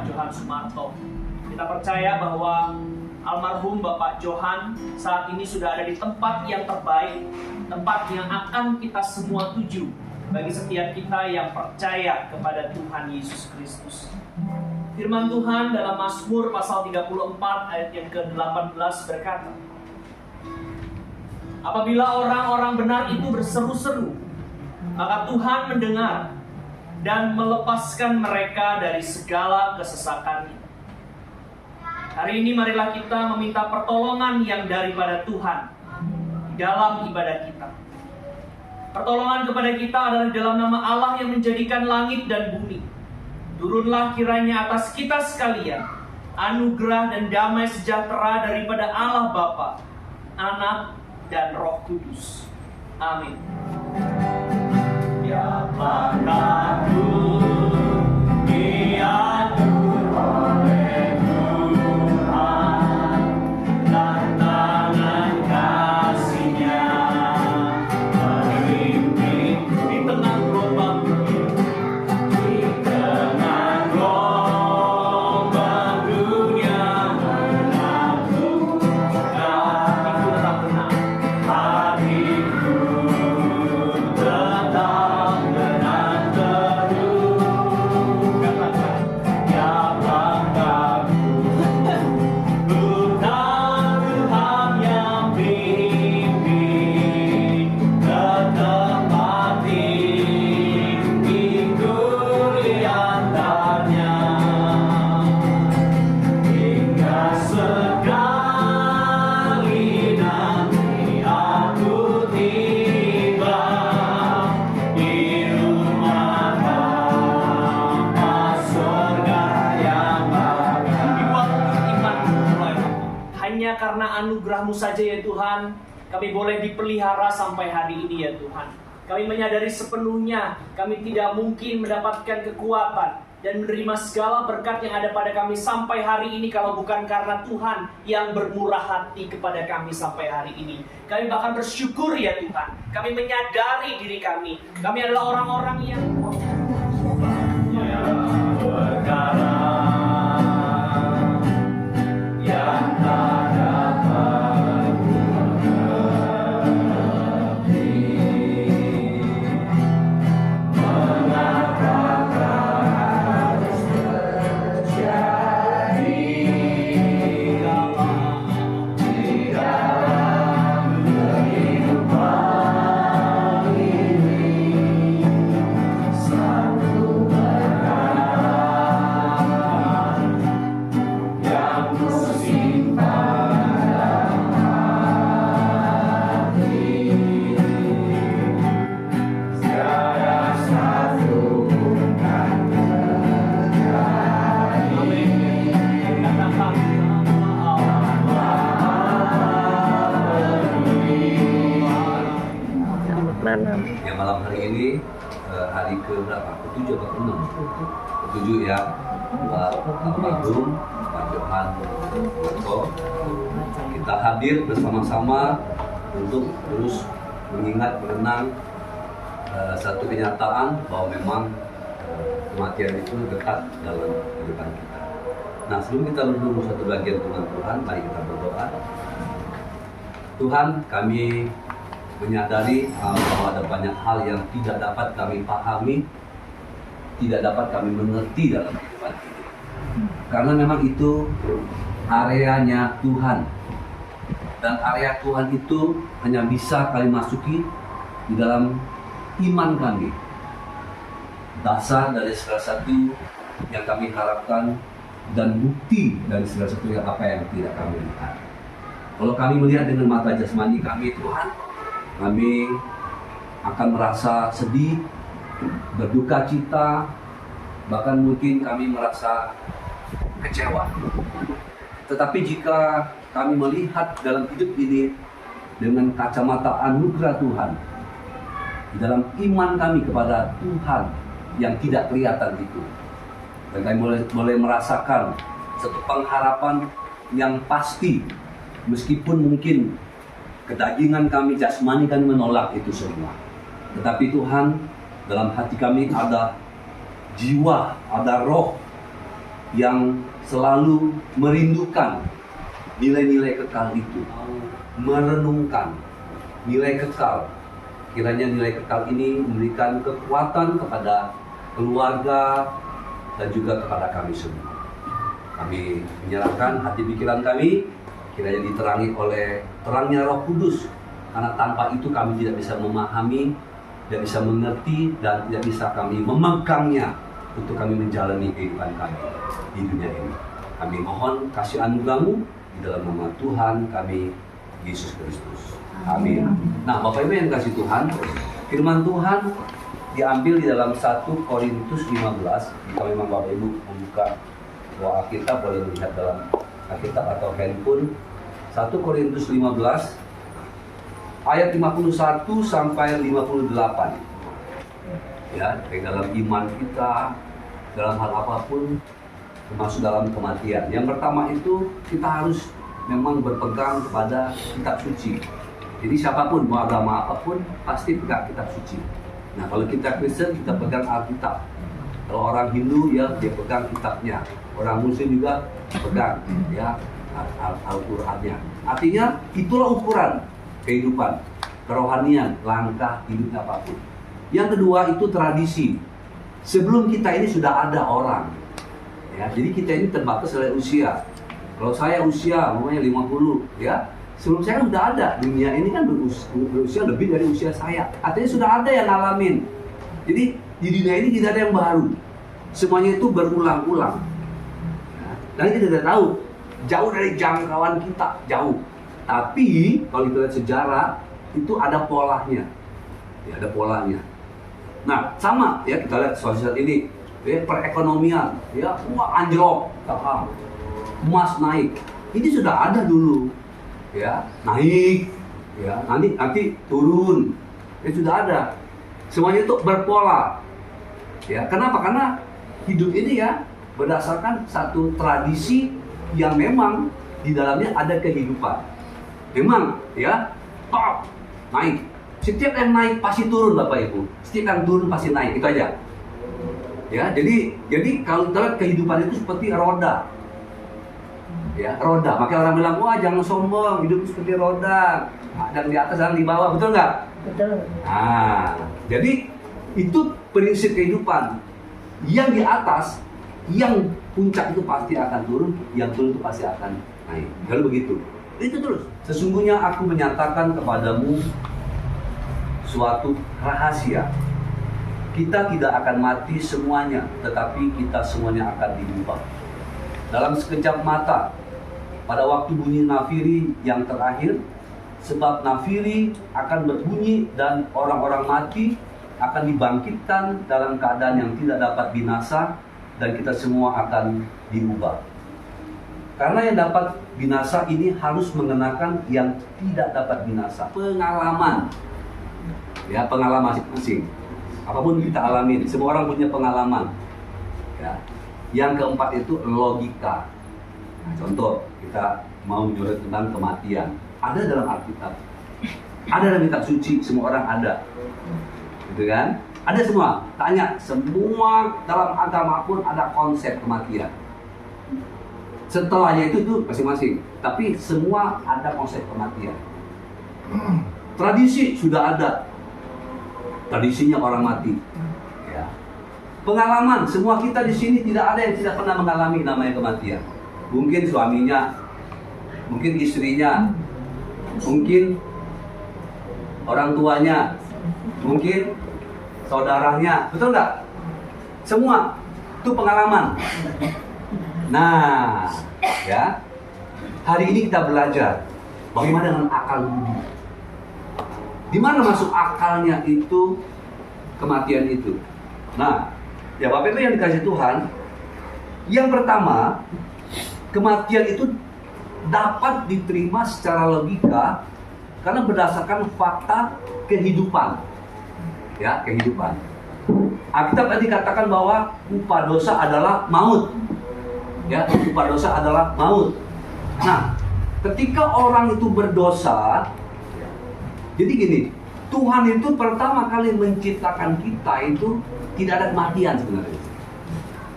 Bapak Johan Sumarto. Kita percaya bahwa almarhum Bapak Johan saat ini sudah ada di tempat yang terbaik, tempat yang akan kita semua tuju bagi setiap kita yang percaya kepada Tuhan Yesus Kristus. Firman Tuhan dalam Mazmur pasal 34 ayat yang ke-18 berkata, apabila orang-orang benar itu berseru-seru, maka Tuhan mendengar dan melepaskan mereka dari segala kesesakannya. Hari ini marilah kita meminta pertolongan yang daripada Tuhan dalam ibadah kita. Pertolongan kepada kita adalah dalam nama Allah yang menjadikan langit dan bumi. Turunlah kiranya atas kita sekalian anugerah dan damai sejahtera daripada Allah Bapa, Anak, dan Roh Kudus. Amin. Siapakah diatur oleh Tuhan dan tangan kasih-Nya memimpin di tengah gelombang dunia menaklukkan. Itu tetap benar. Hatiku tetap tenang teduh. Katakan, ya banggaku, bukan Tuhan yang pimpin, tetap mati ikut liantarnya, hingga sekali nanti aku tiba di rumah Bapa surga yang bahagia. Dikuatkan iman mulai. Hanya karena anugerah-Mu saja ya Tuhan, kami boleh dipelihara sampai hari ini ya Tuhan. Kami menyadari sepenuhnya kami tidak mungkin mendapatkan kekuatan dan menerima segala berkat yang ada pada kami sampai hari ini kalau bukan karena Tuhan yang bermurah hati kepada kami sampai hari ini. Kami bahkan bersyukur ya Tuhan. Kami menyadari diri kami. Kami adalah orang-orang yang berkara yang tak dapat mengerti. Mengapa harus terjadi di dalam kehidupan ini? Satu berkat yang ku simpan dalam hati, tiada satu pun kan terjadi. Katakan Ya, malam hari ini hari ke berapa? Ke-7 atau ke-6? Ke-7 ya. Almarhum Pak Johan Sumarto. Kita hadir bersama-sama untuk terus mengingat, mengenang satu kenyataan bahwa memang kematian itu dekat dalam kehidupan kita. Nah, sebelum kita menunggu satu bagian firman Tuhan, mari kita berdoa. Tuhan, kami menyadari bahwa ada banyak hal yang tidak dapat kami pahami, tidak dapat kami mengerti dalam kehidupan ini. Karena memang itu areanya Tuhan. Dan area Tuhan itu hanya bisa kami masuki di dalam iman kami. Dasar dari segala satu yang kami harapkan dan bukti dari segala satu yang apa yang tidak kami lihat. Kalau kami melihat dengan mata jasmani kami, Tuhan, kami akan merasa sedih, berduka cita, bahkan mungkin kami merasa kecewa. Tetapi jika kami melihat dalam hidup ini dengan kacamata anugerah Tuhan, di dalam iman kami kepada Tuhan yang tidak kelihatan itu, dan kami boleh merasakan satu pengharapan yang pasti, meskipun mungkin kedagingan kami, jasmani kami menolak itu semua. Tetapi Tuhan, dalam hati kami ada jiwa, ada roh yang selalu merindukan nilai-nilai kekal itu, merenungkan nilai kekal. Kiranya nilai kekal ini memberikan kekuatan kepada keluarga dan juga kepada kami semua. Kami menyerahkan hati pikiran kami, kiranya diterangi oleh terangnya Roh Kudus, karena tanpa itu kami tidak bisa memahami, tidak bisa mengerti, dan tidak bisa kami memegangnya untuk kami menjalani kehidupan kami di dunia ini. Kami mohon kasih anugerah-Mu di dalam nama Tuhan kami, Yesus Kristus. Amin. Nah, Bapak Ibu yang kasih Tuhan, firman Tuhan diambil di dalam 1 Korintus 15. Jika memang Bapak Ibu membuka Alkitab, boleh melihat dalam Alkitab atau handphone. 1 Korintus 15 ayat 51 sampai 58. Ya, dalam iman kita, dalam hal apapun, termasuk dalam kematian. Yang pertama itu kita harus memang berpegang kepada kitab suci. Jadi siapapun, mau agama apapun, pasti pegang kitab suci. Nah, kalau kita Kristen, kita pegang Alkitab. Kalau orang Hindu, ya dia pegang kitabnya. Orang Muslim juga pegang ya Al-Qur'annya. Artinya itulah ukuran kehidupan, kerohanian, langkah hidupnya apapun. Yang kedua itu tradisi. Sebelum kita ini sudah ada orang. Ya, jadi kita ini terbatas oleh usia. Kalau saya usia, umurnya 50, ya. Sebelum saya kan sudah ada, dunia ini kan berusia lebih dari usia saya. Artinya sudah ada yang ngalamin. Jadi di dunia ini tidak ada yang baru. Semuanya itu berulang-ulang. Dan kita tidak tahu, jauh dari jangkauan kita, jauh. Tapi kalau kita lihat sejarah, itu ada polanya. Ya, ada polanya. Nah, sama ya kita lihat saat ini, ya, perekonomian, ya, wah anjlok, emas naik. Ini sudah ada dulu. Ya, naik, ya, nanti turun, itu sudah ada. Semuanya itu berpola. Ya, kenapa? Karena hidup ini ya berdasarkan satu tradisi yang memang di dalamnya ada kehidupan. Memang, ya, top, naik. Setiap yang naik pasti turun, Bapak Ibu. Setiap yang turun pasti naik, itu aja. Ya, jadi kalau kita lihat kehidupan itu seperti roda. Ya, roda. Makanya orang bilang, wah jangan sombong, hidup seperti roda. Dan di atas dan di bawah, betul nggak? Betul. Nah, jadi itu prinsip kehidupan. Yang di atas, yang puncak itu pasti akan turun, yang turun itu pasti akan naik. Kalau begitu, itu terus. Sesungguhnya aku menyatakan kepadamu suatu rahasia. Kita tidak akan mati semuanya, tetapi kita semuanya akan diubah. Dalam sekejap mata, pada waktu bunyi nafiri yang terakhir, sebab nafiri akan berbunyi dan orang-orang mati akan dibangkitkan dalam keadaan yang tidak dapat binasa, dan kita semua akan diubah. Karena yang dapat binasa ini harus mengenakan yang tidak dapat binasa. Pengalaman, ya, pengalaman masing-masing. Apapun kita alami, semua orang punya pengalaman. Ya. Yang keempat itu logika. Nah, contoh, kita mau menyorot tentang kematian. Ada dalam Alkitab. Ada dalam kitab suci, semua orang ada. Gitu kan? Ada semua. Tanya, semua dalam agama pun ada konsep kematian. Setelahnya itu tuh masing-masing. Tapi semua ada konsep kematian. Tradisi sudah ada. Tradisinya orang mati. Ya. Pengalaman, semua kita di sini tidak ada yang tidak pernah mengalami namanya kematian. Mungkin suaminya, mungkin istrinya, mungkin orang tuanya, mungkin saudaranya, betul nggak? Semua itu pengalaman. Nah, ya, hari ini kita belajar bagaimana dengan akal budi. Di mana masuk akalnya itu kematian itu? Nah, ya Bapak Ibu yang dikasih Tuhan, yang pertama, kematian itu dapat diterima secara logika karena berdasarkan fakta kehidupan. Ya, kehidupan. Alkitab tadi katakan bahwa upah dosa adalah maut. Ya, upah dosa adalah maut. Nah, ketika orang itu berdosa, jadi gini, Tuhan itu pertama kali menciptakan kita itu tidak ada kematian sebenarnya.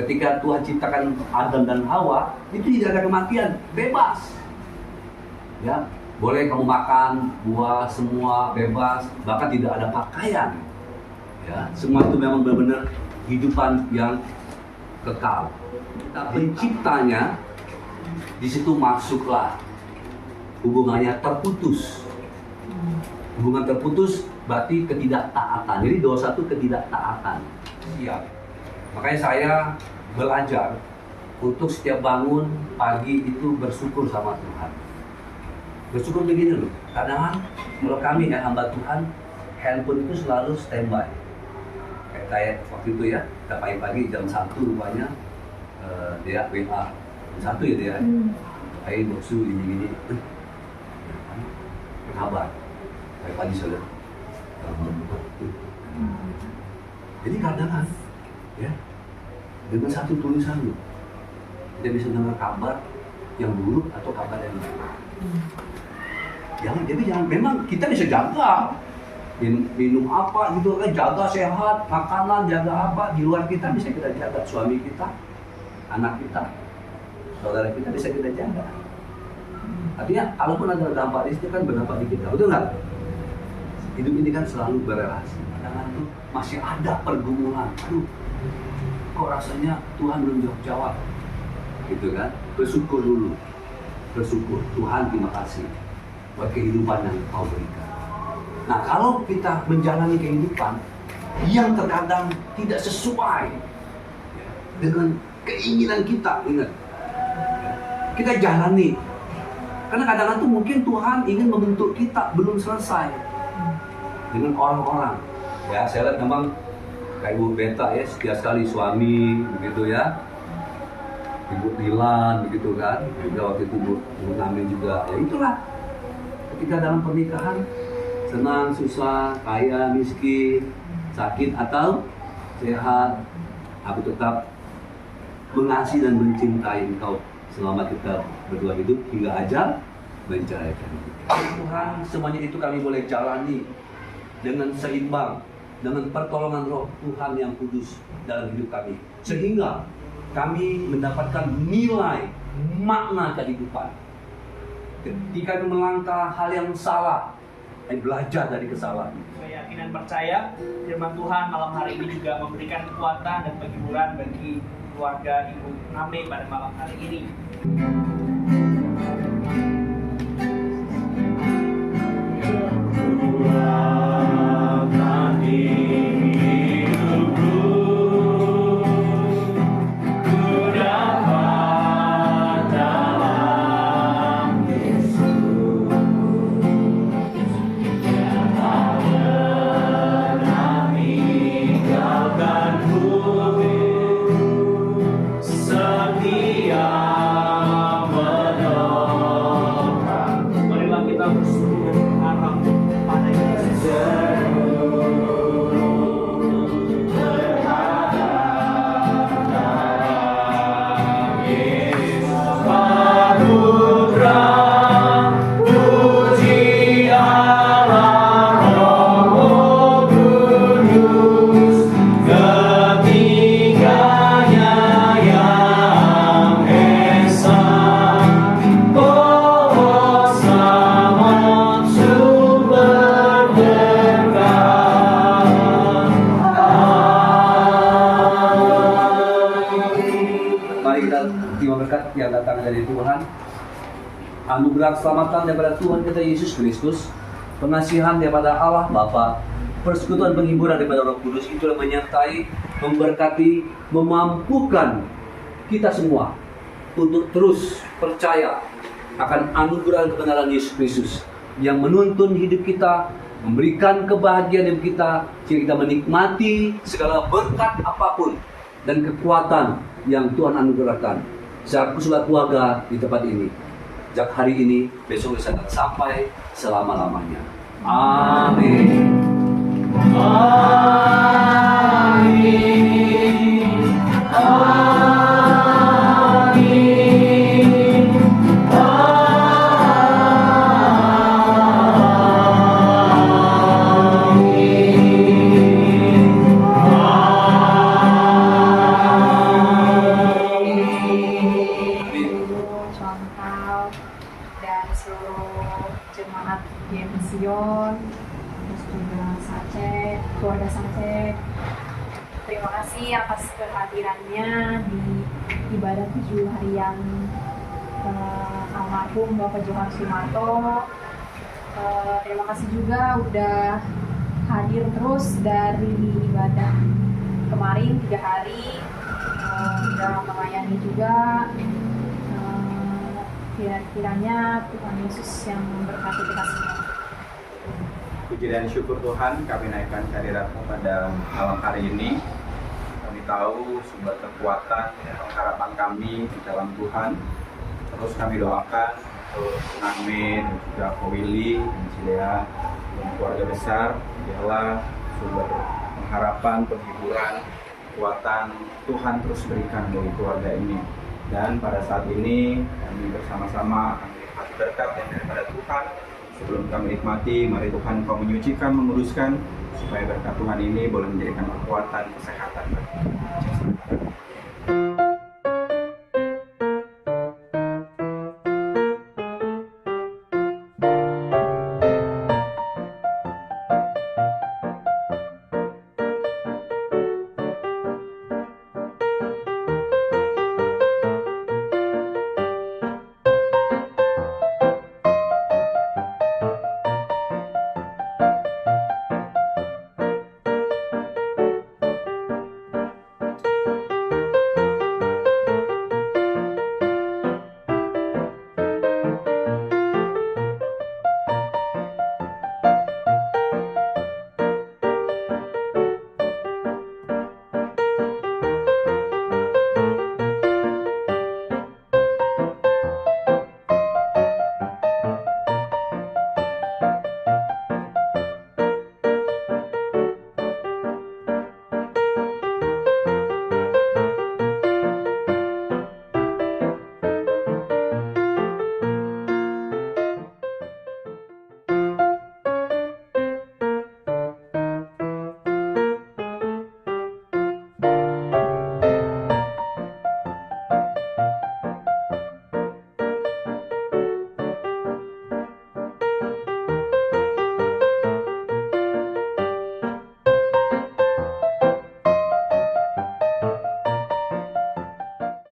Ketika Tuhan ciptakan Adam dan Hawa, itu tidak ada kematian, bebas. Ya, boleh kamu makan buah semua bebas, bahkan tidak ada pakaian. Ya, semua itu memang benar-benar kehidupan yang kekal. Tapi penciptanya di situ masuklah hubungannya terputus. Hubungan terputus berarti ketidaktaatan. Jadi dosa itu ketidaktaatan. Siap. Makanya saya belajar untuk setiap bangun pagi itu bersyukur sama Tuhan. Bersyukur begini loh. Kadang kalau kami ya hamba Tuhan, handphone itu selalu standby. Kayak waktu itu ya, kita pagi-pagi jam 1 rupanya dia WA. Jam 1 ya dia. Hai boksu ini kabar. Pagi-pagi saudara. Jadi kadang ya, dengan satu tulisan loh, kita bisa dengar kabar yang buruk atau kabar yang baik. Jadi jangan, memang kita bisa jaga minum apa gitu kan, jaga sehat, makanan, jaga apa di luar kita bisa kita jaga, suami kita, anak kita, saudara kita bisa kita jaga. Artinya kalaupun ada dampak itu kan berdampak di kita, betul nggak? Hidup ini kan selalu berelasi. Kadang itu masih ada pergumulan. Aduh, kok rasanya Tuhan belum jawab, gitu kan? Bersyukur dulu, bersyukur Tuhan, terima kasih buat kehidupan yang Kau berikan. Nah, kalau kita menjalani kehidupan yang terkadang tidak sesuai dengan keinginan kita, ingat, kita jalani. Karena kadang-kadang tuh mungkin Tuhan ingin membentuk kita belum selesai dengan orang-orang. Ya, saya lihat memang kayak Ibu Beta ya, setiap sekali suami begitu ya, Ibu Dilan begitu kan, juga waktu itu Ibu Namin juga. Ya itulah, ketika dalam pernikahan senang, susah, kaya, miskin, sakit atau sehat, aku tetap mengasihi dan mencintai engkau selama kita berdua hidup hingga ajal menceraikan. Tuhan, semuanya itu kami boleh jalani dengan seimbang, dengan pertolongan Roh Tuhan yang kudus dalam hidup kami, sehingga kami mendapatkan nilai makna kehidupan. Ketika kami melangkah hal yang salah, kami belajar dari kesalahan. Saya yakin dan percaya firman Tuhan malam hari ini juga memberikan kekuatan dan penghiburan bagi keluarga Ibu Name pada malam hari ini. Yang datang dari Tuhan, anugerah keselamatan daripada Tuhan kita Yesus Kristus, pengasihan daripada Allah Bapa, persekutuan penghiburan daripada Roh Kudus itulah menyertai, memberkati, memampukan kita semua untuk terus percaya akan anugerah kebenaran Yesus Kristus yang menuntun hidup kita, memberikan kebahagiaan hidup kita, sehingga kita menikmati segala berkat apapun dan kekuatan yang Tuhan anugerahkan. Sejak kesulat keluarga di tempat ini, sejak hari ini, besok bisa sampai selama-lamanya. Amin. Amin. Amin. Amin. keluarga Sancek. Terima kasih atas kehadirannya di ibadah 7 harian almarhum Bapak Johan Sumarto. Terima kasih juga udah hadir terus dari ibadah kemarin 3 hari, udah melayani juga. Kiranya Tuhan Yesus yang memberkati kita semua. Puji dan syukur Tuhan, kami naikkan kehadirat-Mu pada malam hari ini. Kami tahu sumber kekuatan dan pengharapan kami di dalam Tuhan. Terus kami doakan untuk Name dan juga Ko Willy dan Cilea dan keluarga besar. Biarlah sumber pengharapan, penghiburan, kekuatan Tuhan terus berikan bagi keluarga ini. Dan pada saat ini kami bersama-sama akan menikmati berkat yang daripada Tuhan. Sebelum kami nikmati, mari Tuhan Kau menyucikan, menguduskan, supaya berkat Tuhan ini boleh menjadikan kekuatan, kesehatan bagi kami.